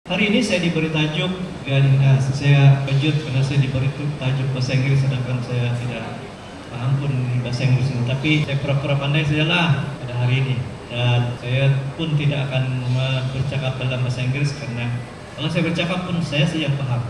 Hari ini saya diberi tajuk dan saya kejut karena saya diberi tajuk bahasa Inggris sedangkan saya tidak paham pun bahasa Inggris ini. Tapi saya pura-pura pandai sajalah pada hari ini. Dan saya pun tidak akan bercakap dalam bahasa Inggris karena kalau saya bercakap pun saya sih yang paham.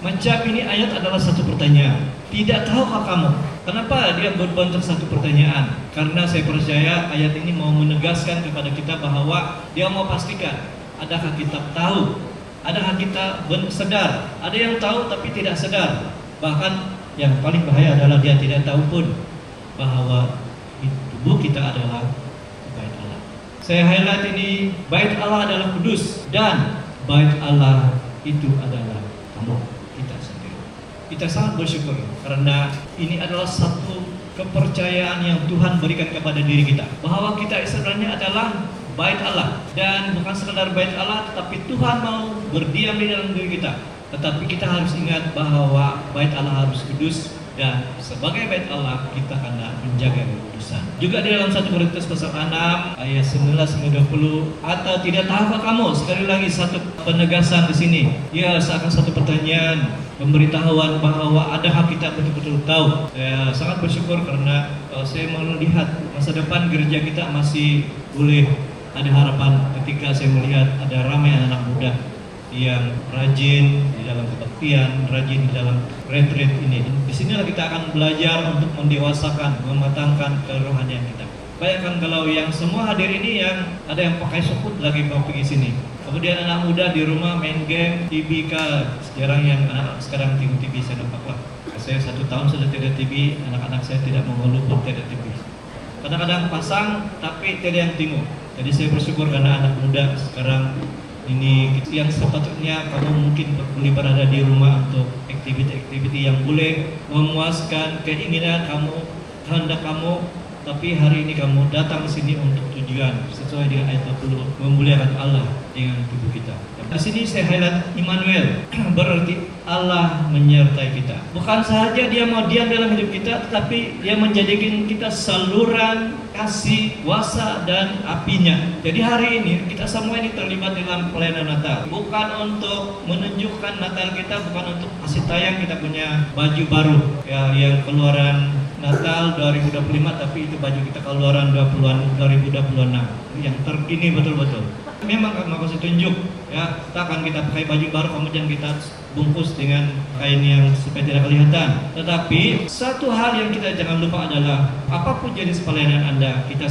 Macam ini ayat adalah satu pertanyaan. Tidak tahukah kamu? Kenapa dia berbentuk satu pertanyaan? Karena saya percaya ayat ini mau menegaskan kepada kita bahwa dia mau pastikan, adakah kita tahu? Adakah kita sadar? Ada yang tahu tapi tidak sadar. Bahkan yang paling bahaya adalah dia tidak tahu pun bahwa tubuh kita adalah bait Allah. Saya highlight ini, bait Allah adalah kudus dan bait Allah itu adalah kamu, kita sendiri. Kita sangat bersyukur karena ini adalah satu kepercayaan yang Tuhan berikan kepada diri kita, bahwa kita sebenarnya adalah bait Allah, dan bukan sekadar bait Allah tetapi Tuhan mau berdiam di dalam diri kita. Tetapi kita harus ingat bahwa bait Allah harus kudus, dan sebagai bait Allah kita akan menjaga kekudusan. Juga di dalam 1 Korintus pasal 6 ayat 19-20, atau tidak tahukah kamu? Sekali lagi satu penegasan di sini. Ya, seakan satu pertanyaan, pemberitahuan bahwa adakah kita betul-betul tahu. Saya sangat bersyukur karena saya melihat masa depan gereja kita masih boleh ada harapan ketika saya melihat ada ramai anak muda yang rajin di dalam kebaktian, rajin di dalam retreat ini. Di sinilah kita akan belajar untuk mendewasakan, mematangkan kerohanian kita. Bayangkan kalau yang semua hadir ini yang ada yang pakai sukut lagi mau pergi sini. Kemudian anak muda di rumah main game, TV kah. Jarang yang anak sekarang tengok TV, saya nampak lah. Saya 1 tahun sudah tidak TV, anak-anak saya tidak mengeluh pun tidak TV. Kadang-kadang pasang tapi tidak yang tengok. Jadi saya bersyukur karena anak muda sekarang ini yang sepatutnya kamu mungkin boleh berada di rumah untuk aktiviti-aktiviti yang boleh memuaskan keinginan kamu, kehendak kamu. Tapi hari ini kamu datang ke sini untuk tujuan sesuai dengan ayat 40, memuliakan Allah dengan tubuh kita. Di sini saya highlight Immanuel, berarti Allah menyertai kita. Bukan saja dia mau diam dalam hidup kita, tetapi dia menjadikan kita saluran kasih, kuasa dan apinya. Jadi hari ini kita semua ini terlibat dalam pelayanan Natal. Bukan untuk menunjukkan Natal kita, bukan untuk kasih tayang kita punya baju baru ya, yang keluaran Natal 2025, tapi itu baju kita keluaran 2026 yang terkini betul-betul. Memang mau kasih tunjuk ya, takkan kita pakai baju baru kemudian kita bungkus dengan kain yang supaya tidak kelihatan. Tetapi satu hal yang kita jangan lupa adalah apapun jenis pelayanan Anda, kita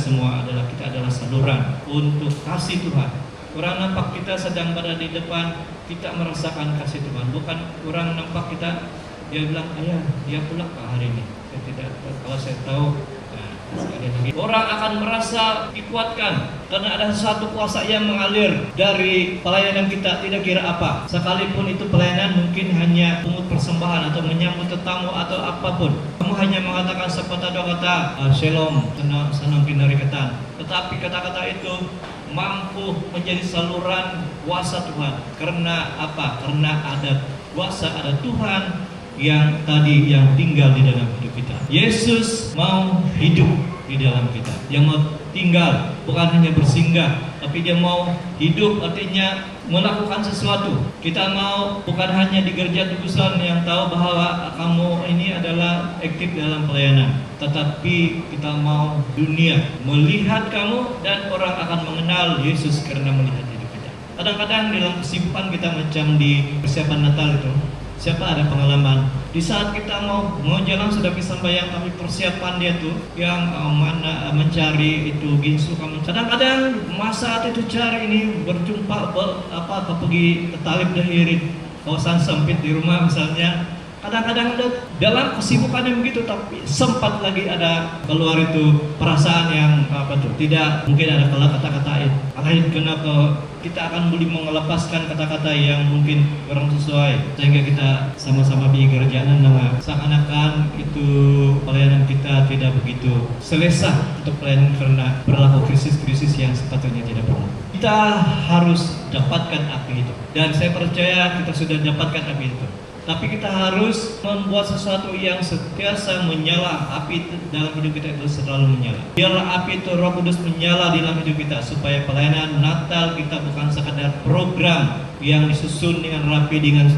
adalah saluran untuk kasih Tuhan. Orang nampak kita sedang berada di depan, kita merasakan kasih Tuhan. Bukan orang nampak kita, dia bilang, ayah, dia pulang ke hari ini. Saya tidak tahu, kalau saya tahu, sekali lagi, orang akan merasa dikuatkan karena ada satu kuasa yang mengalir dari pelayanan kita, tidak kira apa. Sekalipun itu pelayanan mungkin hanya pungut persembahan atau menyambut tetamu atau apapun. Kamu hanya mengatakan sepatah dua kata, shalom, senang pinariketan. Tetapi kata-kata itu mampu menjadi saluran kuasa Tuhan. Karena apa? Karena ada kuasa, ada Tuhan yang tinggal di dalam hidup kita. Yesus mau hidup di dalam kita. Yang mau tinggal, bukan hanya bersinggah, tapi dia mau hidup, artinya melakukan sesuatu. Kita mau bukan hanya di gereja Tugusan yang tahu bahwa kamu ini adalah aktif dalam pelayanan, tetapi kita mau dunia melihat kamu dan orang akan mengenal Yesus karena melihat hidup kita. Kadang-kadang dalam kesibukan kita macam di persiapan Natal itu, siapa ada pengalaman di saat kita mau jalan sudah bisa bayang, tapi persiapan dia tuh yang mana mencari itu ginsu kamu. Kadang-kadang masa itu cari ini berjumpa pergi ke talib dahirin kawasan sempit di rumah misalnya. Kadang-kadang ada dalam kesibukan yang begitu, tapi sempat lagi ada keluar itu perasaan yang tidak mungkin ada kata-kata lain. Kenapa kita akan boleh melepaskan kata-kata yang mungkin kurang sesuai, sehingga kita sama-sama di gereja seakan-akan itu pelayanan kita tidak begitu selesa untuk pelayanan karena berlaku krisis-krisis yang sepatutnya tidak perlu. Kita harus dapatkan api itu, dan saya percaya kita sudah dapatkan api itu. Tapi kita harus membuat sesuatu yang sentiasa menyala. Api dalam hidup kita itu selalu menyala. Biarlah api itu Roh Kudus menyala di dalam hidup kita, supaya pelayanan Natal kita bukan sekadar program yang disusun dengan rapi, dengan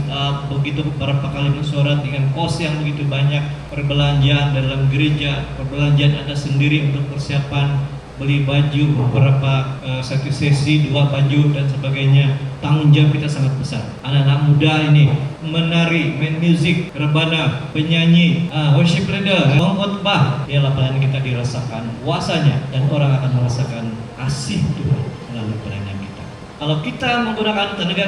begitu beberapa kali bersorak, dengan kos yang begitu banyak, perbelanjaan dalam gereja, perbelanjaan Anda sendiri untuk persiapan beli baju, beberapa satu sesi, 2 baju dan sebagainya. Tanggung jawab kita sangat besar. Anak-anak muda ini menari, main musik, rebana, penyanyi, worship leader, pengkhotbah. Biarlah pelayanan kita dirasakan kuasanya, dan orang akan merasakan kasih Tuhan melalui pelayanan kita. Kalau kita menggunakan tenaga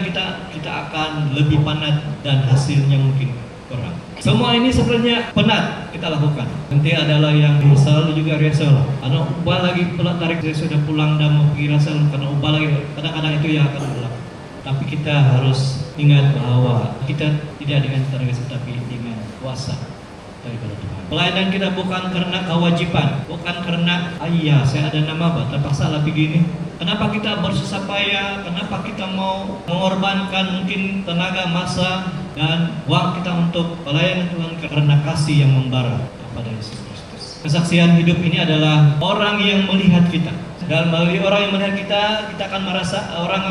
kita akan lebih penat dan hasilnya mungkin kurang. Semua ini sebenarnya penat kita lakukan. Nanti adalah yang rehearsal juga rehearsal. Anak ubah lagi pulang tarik, saya sudah pulang dan mau pergi rehearsal karena ubah lagi. Kadang-kadang itu yang akan ulang. Tapi kita harus ingat bahwa kita tidak dengan tenaga tetapi dengan kuasa daripada Tuhan. Pelayanan kita bukan karena kewajiban, bukan karena iya saya ada nama terpaksa lah begini. Kenapa kita bersusah payah? Kenapa kita mau mengorbankan mungkin tenaga, masa, dan uang kita untuk pelayanan Tuhan? Karena kasih yang membara kepada Yesus Kristus. Kesaksian hidup ini adalah orang yang melihat kita. Dan melalui orang yang melihat kita akan merasa, orang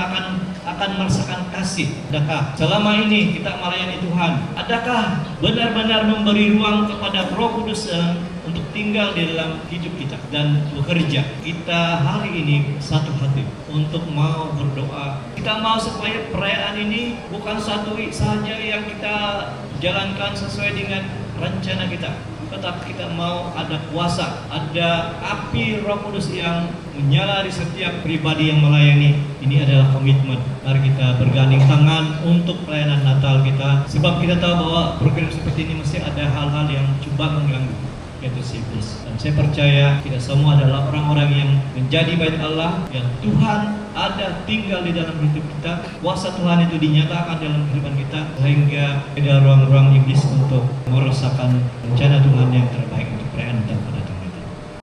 akan merasakan kasih. Adakah selama ini kita melayani Tuhan? Adakah benar-benar memberi ruang kepada Roh Kudus untuk tinggal di dalam hidup kita dan bekerja? Kita hari ini satu hati untuk mau berdoa. Kita mau supaya perayaan ini bukan satu saja yang kita jalankan sesuai dengan rencana kita, tetapi kita mau ada kuasa, ada api Roh Kudus yang menyala di setiap pribadi yang melayani. Ini adalah komitmen. Mari kita bergandeng tangan untuk pelayanan Natal kita, sebab kita tahu bahwa program seperti ini mesti ada hal-hal yang coba mengganggu, yaitu siklus. Dan saya percaya kita semua adalah orang-orang yang menjadi bait Allah, yang Tuhan ada tinggal di dalam hidup kita. Kuasa Tuhan itu dinyatakan dalam kehidupan kita, sehingga ada ruang-ruang iblis untuk merusakan rencana Tuhan